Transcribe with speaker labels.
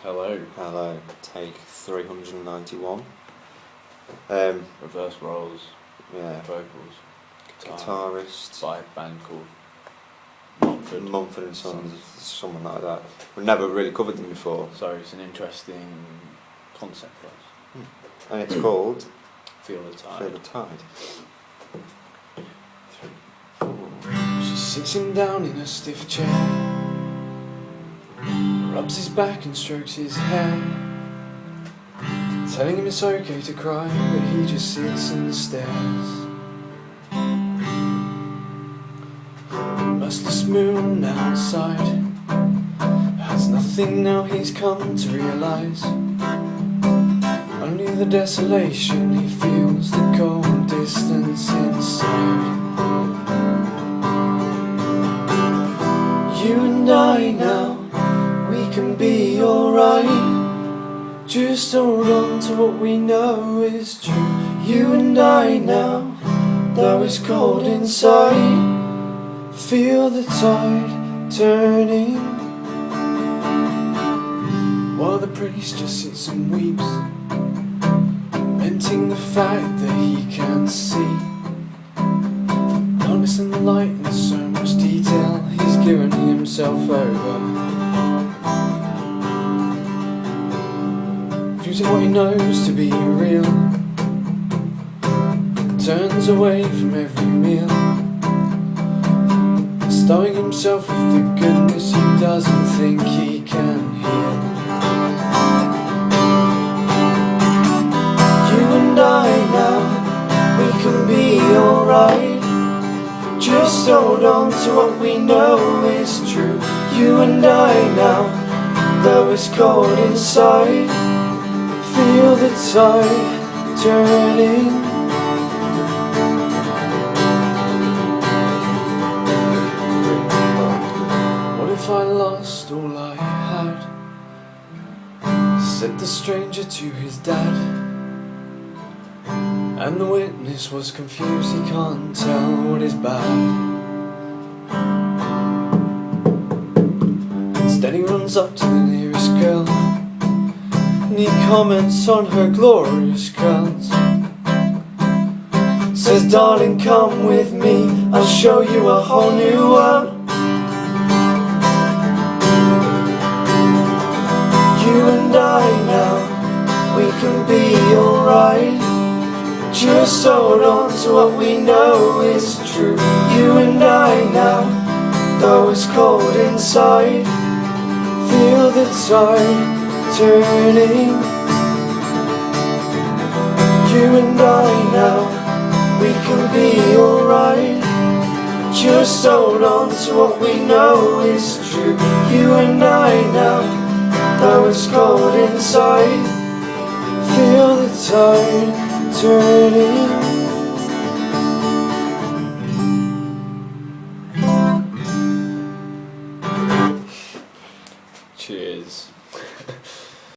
Speaker 1: Hello.
Speaker 2: Hello. Take 391.
Speaker 1: Reverse roles,
Speaker 2: Yeah.
Speaker 1: vocals,
Speaker 2: Guitarist.
Speaker 1: by a band called
Speaker 2: Mumford and Sons, someone like that. We've never really covered them before.
Speaker 1: So it's an interesting concept for us.
Speaker 2: And it's called
Speaker 1: Feel the Tide.
Speaker 2: Feel the Tide. 3, 4.
Speaker 1: She sits him down in a stiff chair, rubs his back and strokes his hair, telling him it's okay to cry, but he just sits and stares. The restless moon outside has nothing now, he's come to realise. Only the desolation, he feels the cold distance inside. You and I now, we can be alright. Just hold on to what we know is true. You and I now, though it's cold inside. Feel the tide turning, while the priest just sits and weeps, lamenting the fact that he can't see. Darkness and the light and so much detail, he's given himself over, refusing what he knows to be real. Turns away from every meal, stowing himself with the goodness he doesn't think he can heal. You and I now, we can be alright. Just hold on to what we know is true. You and I now, though it's cold inside. Feel the tide turning. What if I lost all I had? Said the stranger to his dad. And the witness was confused, he can't tell what is bad. Instead he runs up to the nearest girl, and he comments on her glorious curls. Says, darling, come with me, I'll show you a whole new world. You and I now, we can be alright. Just hold on to what we know is true. You and I now, though it's cold inside. Feel the tide turning. You and I now, we can be alright. Just hold on to what we know is true. You and I now, though it's cold inside. Feel the tide turning.